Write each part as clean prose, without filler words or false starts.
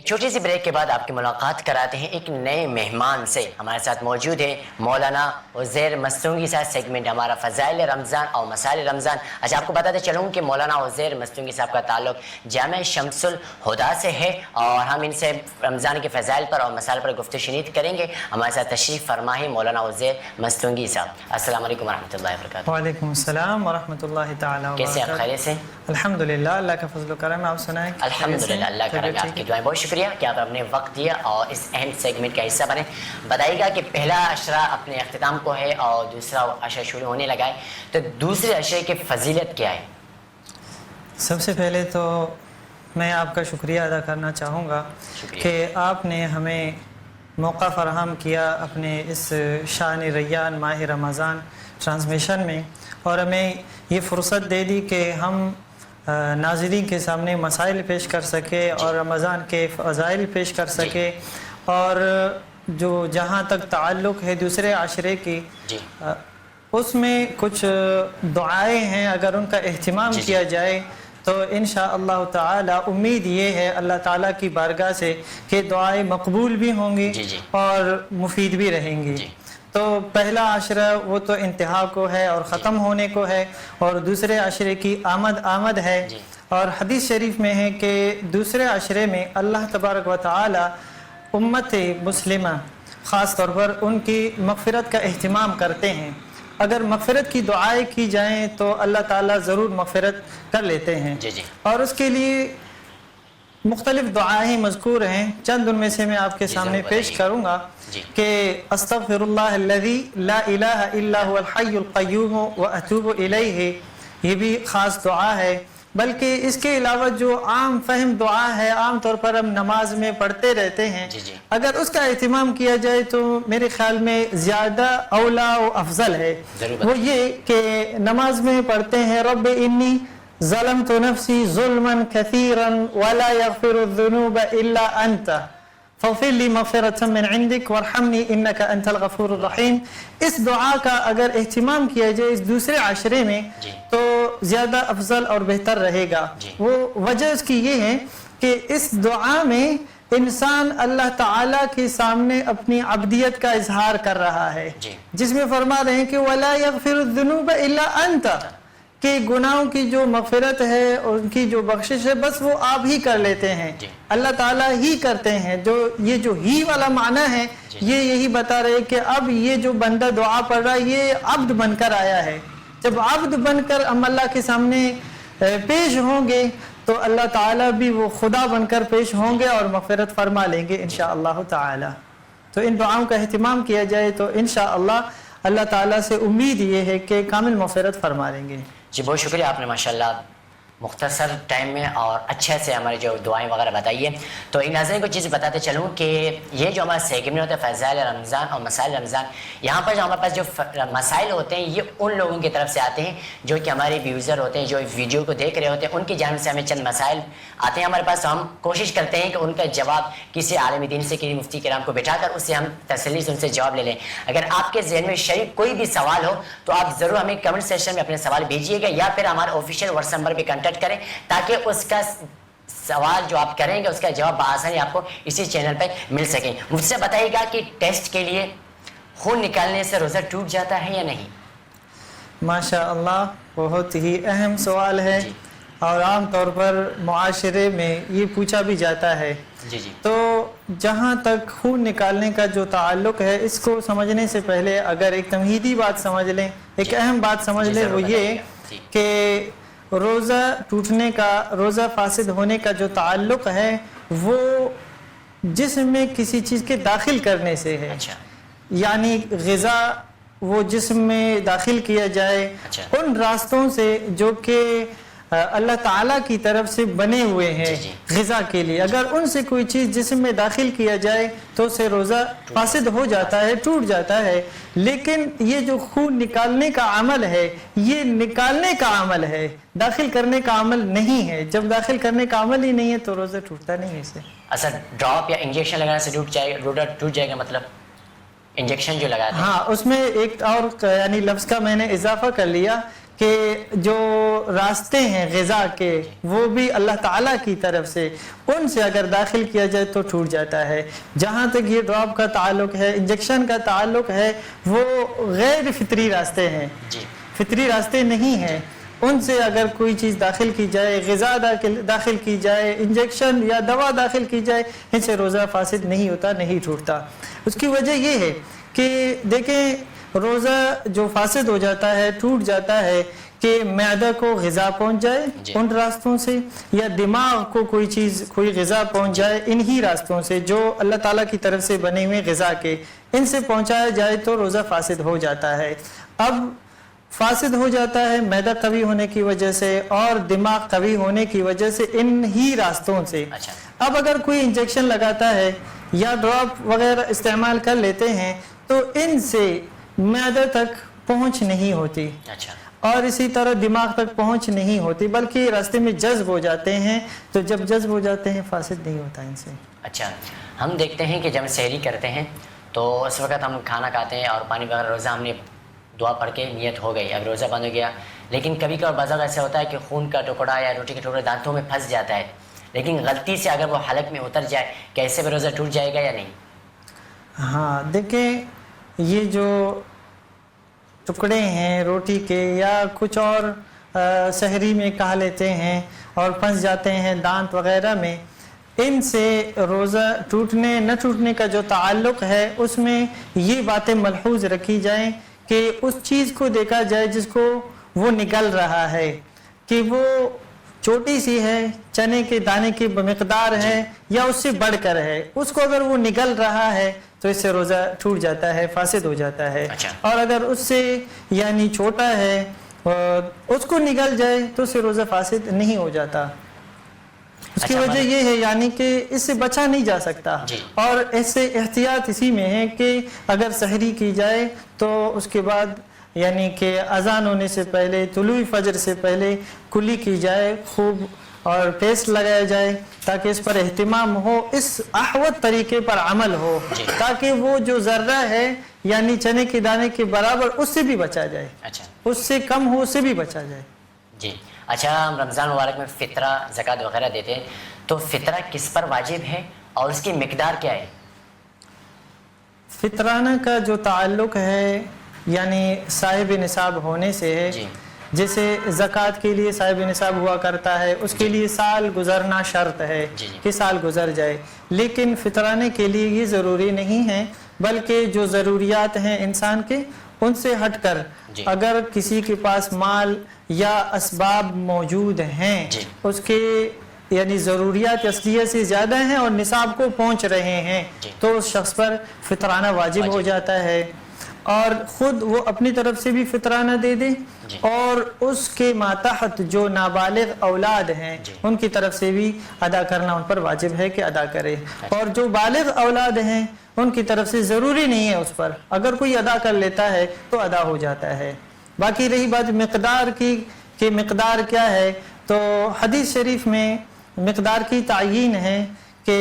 چھوٹی سی بریک کے بعد آپ کی ملاقات کراتے ہیں ایک نئے مہمان سے. ہمارے ساتھ موجود ہیں مولانا عزیر مستونگی صاحب. سیگمنٹ ہمارا فضائل رمضان اور مسائل رمضان. اچھا, آپ کو بتاتے چلوں کہ مولانا عزیر مستونگی صاحب کا تعلق جامع شمس الہدیٰ سے ہے اور ہم ان سے رمضان کے فضائل پر اور مسائل پر گفت و شنید کریں گے. ہمارے ساتھ تشریف فرما ہے مولانا عزیر مستونگی صاحب. السلام علیکم ورحمۃ اللہ وبرکاتہ. وعلیکم السلام ورحمۃ اللہ تعالی وبرکاتہ. کیسے آپ؟ خیریت سے؟ الحمدللہ, اللہ کا فضل و کرم. آپ سنائیں؟ الحمدللہ, اللہ کا کرم. آپ کی دعائیں. بہت شکریہ کہ آپ نے وقت دیا اور اس اہم سیگمنٹ کا حصہ بنے. بتائیے گا کہ پہلا عشرہ اپنے اختتام کو ہے اور دوسرا عشرہ شروع ہونے لگا ہے, تو دوسرے عشرے کی فضیلت کیا ہے؟ سب سے پہلے تو میں آپ کا شکریہ ادا کرنا چاہوں گا کہ آپ نے ہمیں موقع فراہم کیا اپنے اس شان ریان ماہ رمضان ٹرانسمیشن میں, اور ہمیں یہ فرصت دے دی کہ ہم ناظرین کے سامنے مسائل پیش کر سکے اور رمضان کے فضائل پیش کر سکے, اور جو جہاں تک تعلق ہے دوسرے عشرے کی اس میں کچھ دعائیں ہیں, اگر ان کا اہتمام کیا جائے تو انشاءاللہ تعالی امید یہ ہے اللہ تعالیٰ کی بارگاہ سے کہ دعائیں مقبول بھی ہوں گی اور مفید بھی رہیں گی. تو پہلا عشرہ وہ تو انتہا کو ہے اور ختم ہونے کو ہے, اور دوسرے عشرے کی آمد ہے. اور حدیث شریف میں ہے کہ دوسرے عشرے میں اللہ تبارک و تعالی امت مسلمہ خاص طور پر ان کی مغفرت کا اہتمام کرتے ہیں. اگر مغفرت کی دعائیں کی جائیں تو اللہ تعالیٰ ضرور مغفرت کر لیتے ہیں, اور اس کے لیے مختلف دعائیں مذکور ہیں. چند ان میں سے میں آپ کے سامنے پیش کروں گا کہ استغفر اللہ الذی لا الہ الا هو الحی القیوم واتوب الیہ, یہ بھی خاص دعا ہے. بلکہ اس کے علاوہ جو عام فہم دعا ہے, عام طور پر ہم نماز میں پڑھتے رہتے ہیں, اگر اس کا اہتمام کیا جائے تو میرے خیال میں زیادہ اولا و افضل ہے. وہ یہ کہ نماز میں پڑھتے ہیں رب انی ظلمت نفسی ظلما کثیرا ولا یغفر الذنوب الا انت فاغفر لی مغفرۃ من عندک وارحمنی انک انت الغفور الرحیم. اس دعا کا اگر اہتمام کیا جائے اس دوسرے عشرے میں تو زیادہ افضل اور بہتر رہے گا. وہ وجہ اس کی یہ ہے کہ اس دعا میں انسان اللہ تعالیٰ کے سامنے اپنی عبدیت کا اظہار کر رہا ہے, جس میں فرما رہے ہیں کہ وَلَا يَغْفِرُ الذُّنُوبَ إِلَّا أَنْتَ, کہ گناہوں کی جو مغفرت ہے اور ان کی جو بخشش ہے بس وہ آپ ہی کر لیتے ہیں, اللہ تعالیٰ ہی کرتے ہیں. یہ جو ہی والا معنی ہے یہ یہی بتا رہے کہ اب یہ جو بندہ دعا پڑھ رہا ہے یہ عبد بن کر آیا ہے. جب عبد بن کر ہم اللہ کے سامنے پیش ہوں گے تو اللہ تعالیٰ بھی وہ خدا بن کر پیش ہوں گے اور مغفرت فرما لیں گے انشاءاللہ تعالی. تو ان دعاؤں کا اہتمام کیا جائے تو انشاءاللہ اللہ تعالیٰ سے امید یہ ہے کہ کامل مغفرت فرما لیں گے. جی بہت شکریہ, آپ نے ماشاءاللہ مختصر ٹائم میں اور اچھے سے ہمارے جو دعائیں وغیرہ بتائیے. تو ایک ناظرین کو چیز بتاتے چلوں کہ یہ جو ہمارا سیگمنٹ ہوتا ہے فضائل رمضان اور مسائل رمضان, یہاں پر جو ہمارے پاس جو مسائل ہوتے ہیں یہ ان لوگوں کی طرف سے آتے ہیں جو کہ ہمارے ویوزر ہوتے ہیں, جو ویڈیو کو دیکھ رہے ہوتے ہیں, ان کی جانب سے ہمیں چند مسائل آتے ہیں ہمارے پاس. تو ہم کوشش کرتے ہیں کہ ان کا جواب کسی عالم دین سے, کسی مفتی کرام کو بٹھا کر اس سے ہم تسلی سے ان سے جواب لے لیں. اگر آپ کے ذہن میں شریک کوئی بھی سوال ہو تو آپ ضرور ہمیں کمنٹ سیکشن میں اپنے سوال بھیجیے گا, یا پھر ہمارے آفیشیل واٹس نمبر پہ کنٹیکٹ کریں تاکہ اس کا سوال جو آپ کریں گے اس کا جواب بآسانی آپ کو اسی چینل پہ مل سکیں. مجھ سے بتائیے گا کہ ٹیسٹ کے لیے خون نکالنے سے روزہ ٹوٹ جاتا ہے یا نہیں؟ ماشاء اللہ, بہت ہی اہم سوال ہے اور عام طور پر معاشرے میں یہ پوچھا بھی جاتا ہے. تو جہاں تک خون نکالنے کا جو تعلق ہے اس کو سمجھنے سے پہلے اگر ایک تمہیدی بات سمجھ لیں, ایک اہم بات سمجھ لیں, وہ یہ کہ روزہ ٹوٹنے کا, روزہ فاسد ہونے کا جو تعلق ہے وہ جسم میں کسی چیز کے داخل کرنے سے ہے. یعنی غذا وہ جسم میں داخل کیا جائے ان راستوں سے جو کہ اللہ تعالیٰ کی طرف سے بنے ہوئے ہیں غذا کے لیے. اگر ان سے کوئی چیز جسم میں داخل کیا جائے تو اسے روزہ فاسد ہو جاتا ہے, ٹوٹ جاتا ہے. لیکن یہ جو خون نکالنے کا عمل ہے یہ نکالنے کا عمل ہے, داخل کرنے کا عمل نہیں ہے. جب داخل کرنے کا عمل ہی نہیں ہے تو روزہ ٹوٹتا نہیں ہے. اسے اصل ڈراپ یا انجیکشن لگانے سے روزہ ٹوٹ جائے گا, مطلب انجیکشن جو لگاتے ہیں. ہاں, اس میں ایک اور یعنی لفظ کا میں نے اضافہ کر لیا کہ جو راستے ہیں غذا کے وہ بھی اللہ تعالیٰ کی طرف سے، ان سے اگر داخل کیا جائے تو ٹوٹ جاتا ہے۔ جہاں تک یہ ڈراپ کا تعلق ہے، انجیکشن کا تعلق ہے، وہ غیر فطری راستے ہیں، فطری راستے نہیں ہیں۔ ان سے اگر کوئی چیز داخل کی جائے، غذا داخل کی جائے، انجیکشن یا دوا داخل کی جائے، ان سے روزہ فاسد نہیں ہوتا، نہیں ٹوٹتا۔ اس کی وجہ یہ ہے کہ دیکھیں روزہ جو فاسد ہو جاتا ہے، ٹوٹ جاتا ہے کہ معدہ کو غذا پہنچ جائے ان راستوں سے، یا دماغ کو کوئی چیز، کوئی غذا پہنچ جائے انہی راستوں سے جو اللہ تعالیٰ کی طرف سے بنے ہوئے غذا کے، ان سے پہنچایا جائے تو روزہ فاسد ہو جاتا ہے۔ اب فاسد ہو جاتا ہے معدہ قوی ہونے کی وجہ سے اور دماغ قوی ہونے کی وجہ سے ان ہی راستوں سے۔ اب اگر کوئی انجیکشن لگاتا ہے یا ڈراپ وغیرہ استعمال کر لیتے ہیں تو ان سے معدہ تک پہنچ نہیں ہوتی، اور اسی طرح دماغ تک پہنچ نہیں ہوتی، بلکہ راستے میں جذب ہو جاتے ہیں، تو جب جذب ہو جاتے ہیں فاسد نہیں ہوتا ان سے۔ اچھا، ہم دیکھتے ہیں کہ جب سحری کرتے ہیں تو اس وقت ہم کھانا کھاتے ہیں اور پانی وغیرہ، روزہ ہم نے دعا پڑھ کے نیت ہو گئی، اب روزہ بند ہو گیا، لیکن کبھی کبھار بعض اوقات ایسا ہوتا ہے کہ خون کا ٹکڑا یا روٹی کا ٹکڑا دانتوں میں پھنس جاتا ہے، لیکن غلطی سے اگر وہ حلق میں اتر جائے، کیا اس سے بھی روزہ ٹوٹ جائے گا یا نہیں؟ ہاں دیکھیں، یہ جو ٹکڑے ہیں روٹی کے یا کچھ اور سحری میں کھا لیتے ہیں اور پھنس جاتے ہیں دانت وغیرہ میں، ان سے روزہ ٹوٹنے نہ ٹوٹنے کا جو تعلق ہے اس میں یہ باتیں ملحوظ رکھی جائیں کہ اس چیز کو دیکھا جائے جس کو وہ نگل رہا ہے، کہ وہ چھوٹی سی ہے، چنے کے دانے کی مقدار ہے یا اس سے بڑھ کر ہے، اس کو اگر وہ نگل رہا ہے تو اس سے روزہ ٹوٹ جاتا ہے، فاسد ہو جاتا ہے۔ اور اگر اس سے یعنی چھوٹا ہے اس کو نگل جائے تو اس سے روزہ فاسد نہیں ہو جاتا۔ اس کی وجہ یہ ہے یعنی کہ اس سے بچا نہیں جا سکتا، اور ایسے احتیاط اسی میں ہے کہ اگر سحری کی جائے تو اس کے بعد یعنی کہ اذان ہونے سے پہلے، طلوع فجر سے پہلے کلی کی جائے خوب، اور پیسٹ لگایا جائے تاکہ اس پر اہتمام ہو، اس احوط طریقے پر عمل ہو، تاکہ وہ جو ذرہ ہے یعنی چنے کے دانے کے برابر اس سے بھی بچا جائے، اس سے کم ہو اس سے بھی بچا جائے۔ جی اچھا، ہم رمضان مبارک میں فطرہ، زکوٰۃ وغیرہ دیتے ہیں، تو فطرہ کس پر واجب ہے اور اس کی مقدار کیا ہے؟ فطرانہ کا جو تعلق ہے یعنی صاحب نصاب ہونے سے ہے، جیسے زکوٰۃ کے لیے صاحب نصاب ہوا کرتا ہے، اس کے لیے سال گزرنا شرط ہے کہ سال گزر جائے، لیکن فطرانے کے لیے یہ ضروری نہیں ہے، بلکہ جو ضروریات ہیں انسان کے ان سے ہٹ کر اگر کسی کے پاس مال یا اسباب موجود ہیں، اس کے یعنی ضروریات اصلیہ سے زیادہ ہیں اور نصاب کو پہنچ رہے ہیں، تو اس شخص پر فطرانہ واجب ہو جاتا ہے، اور خود وہ اپنی طرف سے بھی فطرانہ دے دے، اور اس کے ماتحت جو نابالغ اولاد ہیں ان کی طرف سے بھی ادا کرنا ان پر واجب ہے کہ ادا کرے، اور جو بالغ اولاد ہیں ان کی طرف سے ضروری نہیں ہے اس پر، اگر کوئی ادا کر لیتا ہے تو ادا ہو جاتا ہے۔ باقی رہی بات مقدار کی کہ مقدار کیا ہے، تو حدیث شریف میں مقدار کی تعیین ہے کہ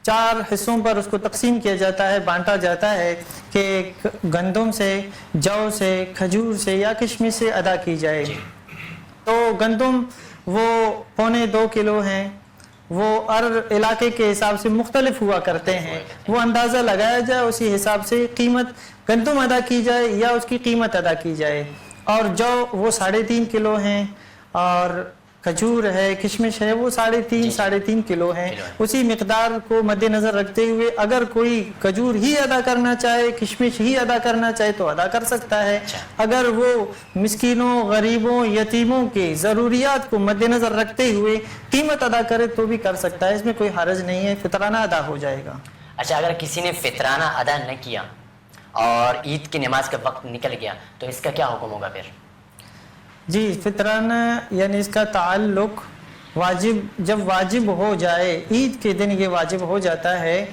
4 حصوں پر اس کو تقسیم کیا جاتا ہے، بانٹا جاتا ہے کہ گندم سے، جو سے، کھجور سے یا کشمش سے ادا کی جائے۔ تو گندم وہ 1.25 کلو ہیں، وہ ہر علاقے کے حساب سے مختلف ہوا کرتے ہیں، وہ اندازہ لگایا جائے، اسی حساب سے قیمت گندم ادا کی جائے یا اس کی قیمت ادا کی جائے، اور جو وہ 3.5 کلو ہیں، اور کھجور ہے، کشمش ہے، وہ 3.5 کلو ہیں۔ اسی مقدار کو مد نظر رکھتے ہوئے اگر کوئی کھجور ہی ادا کرنا چاہے، کشمش ہی ادا کرنا چاہے تو ادا کر سکتا ہے، اگر وہ مسکینوں، غریبوں، یتیموں کے ضروریات کو مد نظر رکھتے ہوئے قیمت ادا کرے تو بھی کر سکتا ہے، اس میں کوئی حرج نہیں ہے، فطرانہ ادا ہو جائے گا۔ اچھا، اگر کسی نے فطرانہ ادا نہ کیا اور عید کی نماز کا وقت نکل گیا تو اس کا کیا حکم ہوگا پھر؟ جی، فطرانہ یعنی اس کا تعلق جب واجب ہو جائے، عید کے دن یہ واجب ہو جاتا ہے،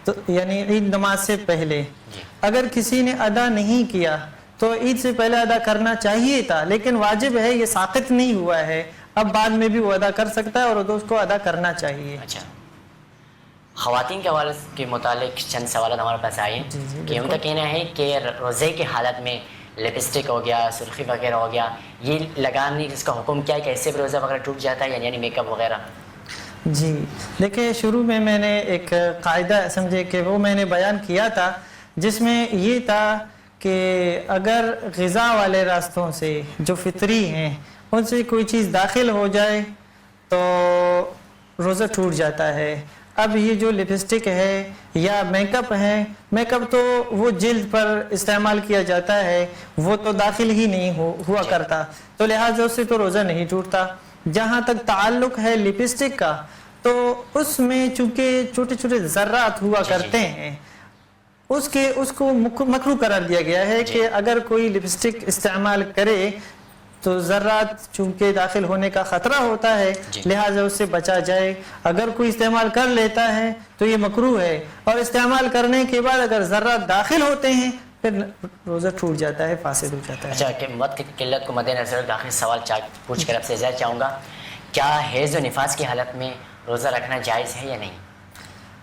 تو یعنی عید نماز سے پہلے اگر کسی نے ادا نہیں کیا تو عید سے پہلے ادا کرنا چاہیے تھا، لیکن واجب ہے، یہ ساقط نہیں ہوا ہے، اب بعد میں بھی وہ ادا کر سکتا ہے اور اس کو ادا کرنا چاہیے۔ اچھا، خواتین کے حوالے کے متعلق چند سوالات ہمارے پاس آئے ہیں کہ ان کا کہنا ہے کہ روزے کی حالت میں لپسٹک ہو گیا, سرخی وغیرہ ہو گیا, یہ لگانے اس کا حکم کیا ہے کہ ایسے بھی روزہ وغیرہ ٹوٹ جاتا ہے یعنی میک اپ وغیرہ؟ جی دیکھیں, شروع میں نے ایک قاعدہ سمجھے کہ وہ میں نے بیان کیا تھا, جس میں یہ تھا کہ اگر غذا والے راستوں سے جو فطری ہیں ان سے کوئی چیز داخل ہو جائے تو روزہ ٹوٹ جاتا ہے. اب یہ جو لپسٹک ہے یا میک اپ ہے, میک اپ تو وہ جلد پر استعمال کیا جاتا ہے, وہ تو داخل ہی نہیں ہوا کرتا, تو لہٰذا اس سے تو روزہ نہیں ٹوٹتا. جہاں تک تعلق ہے لپسٹک کا, تو اس میں چونکہ چھوٹے چھوٹے ذرات ہوا کرتے ہیں, اس کو مکروہ قرار دیا گیا ہے کہ اگر کوئی لپسٹک استعمال کرے تو ذرات چونکہ داخل ہونے کا خطرہ ہوتا ہے, لہٰذا اس سے بچا جائے. اگر کوئی استعمال کر لیتا ہے تو یہ مکروہ ہے, اور استعمال کرنے کے بعد اگر ذرات داخل ہوتے ہیں پھر روزہ ٹوٹ جاتا ہے, فاسد ہو جاتا ہے. اچھا, کہ وقت کی قلت کو مد نظر رکھ آخری سوال پوچھ کر آپ سے اجازت چاہوں گا, کیا حیض و نفاس کی حالت میں روزہ رکھنا جائز ہے یا نہیں؟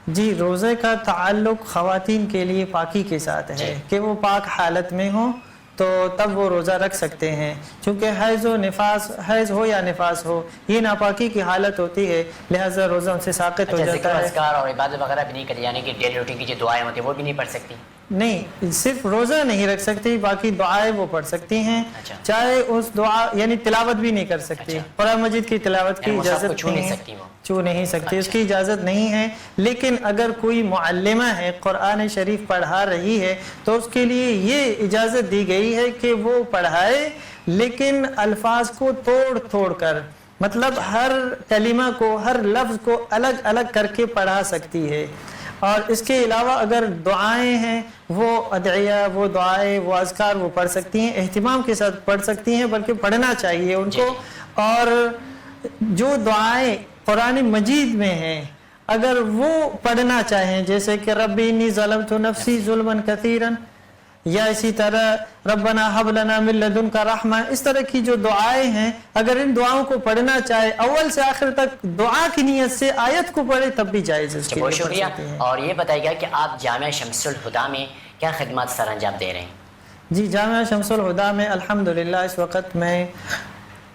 جی, روزے کا تعلق خواتین کے لیے پاکی کے ساتھ ہے کہ وہ پاک حالت میں ہوں تو تب وہ روزہ رکھ سکتے ہیں, چونکہ حیض ہو یا نفاس ہو یہ ناپاکی کی حالت ہوتی ہے, لہٰذا روزہ ان سے ساقط ہو جاتا ہے. اذکار اور عبادت وغیرہ بھی نہیں کرتی, یعنی کہ ڈیلی روٹین کی جو دعائیں ہوتی ہیں وہ بھی نہیں پڑھ سکتی؟ نہیں, صرف روزہ نہیں رکھ سکتی, باقی دعائیں وہ پڑھ سکتی ہیں. چاہے اس دعا یعنی تلاوت بھی نہیں کر سکتی, قرآن مجید کی تلاوت کی اجازت چھو نہیں سکتی, اس کی اجازت نہیں ہے. لیکن اگر کوئی معلمہ ہے قرآن شریف پڑھا رہی ہے تو اس کے لیے یہ اجازت دی گئی ہے کہ وہ پڑھائے, لیکن الفاظ کو توڑ کر, مطلب ہر کلمہ کو, ہر لفظ کو الگ الگ کر کے پڑھا سکتی ہے. اور اس کے علاوہ اگر دعائیں ہیں وہ ادعیہ, وہ دعائیں, وہ اذکار وہ پڑھ سکتی ہیں, اہتمام کے ساتھ پڑھ سکتی ہیں, بلکہ پڑھنا چاہیے ان کو. اور جو دعائیں قرآن مجید میں ہیں اگر وہ پڑھنا چاہیں, جیسے کہ ربی انی ظلمت نفسی ظلما کثیرا, یا اسی طرح ربنا حب لنا من لدنک رحمہ, اس طرح کی جو دعائیں ہیں اگر ان دعاؤں کو پڑھنا چاہے اول سے آخر تک دعا کی نیت سے آیت کو پڑھے تب بھی جائز ہے. بہت شکریہ. اور یہ بتائیے گا کہ آپ جامعہ شمس الہدیٰ میں کیا خدمات سر انجام دے رہے ہیں؟ جی, جامعہ شمس الہدیٰ میں الحمدللہ اس وقت میں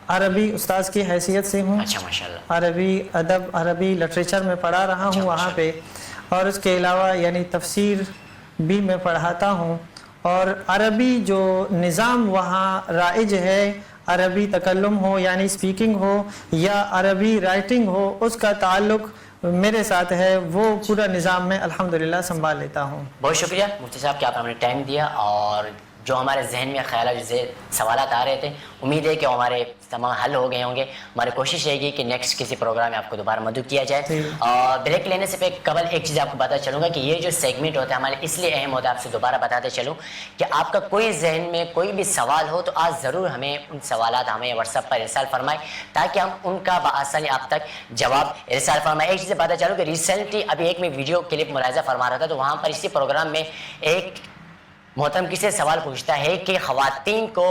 عربی استاذ کی حیثیت سے ہوں. اچھا, ماشاءاللہ. عربی ادب, عربی لٹریچر میں پڑھا رہا ہوں وہاں پہ, اور اس کے علاوہ یعنی تفسیر بھی میں پڑھاتا ہوں. اور عربی جو نظام وہاں رائج ہے, عربی تکلم ہو یعنی اسپیکنگ ہو یا عربی رائٹنگ ہو, اس کا تعلق میرے ساتھ ہے, وہ پورا نظام میں الحمدللہ سنبھال لیتا ہوں. بہت شکریہ مفتی صاحب کہ آپ نے ہمیں ٹائم دیا, اور جو ہمارے ذہن میں خیالات جو سوالات آ رہے تھے امید ہے کہ ہمارے تمام حل ہو گئے ہوں گے. ہماری کوشش رہے گی کہ نیکسٹ کسی پروگرام میں آپ کو دوبارہ مدعو کیا جائے. اور بریک لینے سے قبل ایک چیز آپ کو بتا چلوں گا کہ یہ جو سیگمنٹ ہوتا ہے ہمارے اس لیے اہم ہوتا ہے, آپ سے دوبارہ بتاتے چلوں کہ آپ کا کوئی ذہن میں کوئی بھی سوال ہو تو آج ضرور ہمیں ان سوالات ہمیں واٹس ایپ پر ارسال فرمائیں تاکہ ہم ان کا بآسانی آپ تک جواب ارسال فرمائیں. ایک چیز بتا چلوں کہ ریسنٹلی ابھی ایک میں ویڈیو کلپ ملاحظہ فرما رہا تھا, تو وہاں پر اسی پروگرام میں ایک محترم کسی سے سوال پوچھتا ہے کہ خواتین کو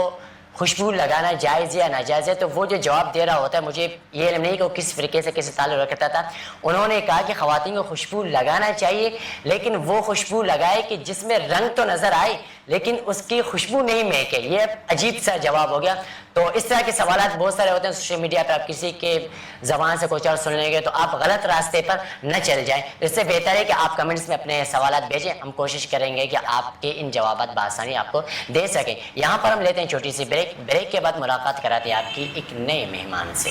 خوشبو لگانا جائز یا ناجائز ہے, تو وہ جو جواب دے رہا ہوتا ہے, مجھے یہ علم نہیں کہ وہ کس فرقے سے کس تعلق رکھتا تھا, انہوں نے کہا کہ خواتین کو خوشبو لگانا چاہیے لیکن وہ خوشبو لگائے کہ جس میں رنگ تو نظر آئے لیکن اس کی خوشبو نہیں مہکے. یہ عجیب سا جواب ہو گیا. تو اس طرح کے سوالات بہت سارے ہوتے ہیں سوشل میڈیا پہ, آپ کسی کے زبان سے کچھ اور سن لیں گے تو آپ غلط راستے پر نہ چل جائیں. اس سے بہتر ہے کہ آپ کمنٹس میں اپنے سوالات بھیجیں, ہم کوشش کریں گے کہ آپ کے ان جوابات بآسانی آپ کو دے سکیں. یہاں پر ہم لیتے ہیں چھوٹی سی بریک کے بعد ملاقات کراتے ہیں آپ کی ایک نئے مہمان سے.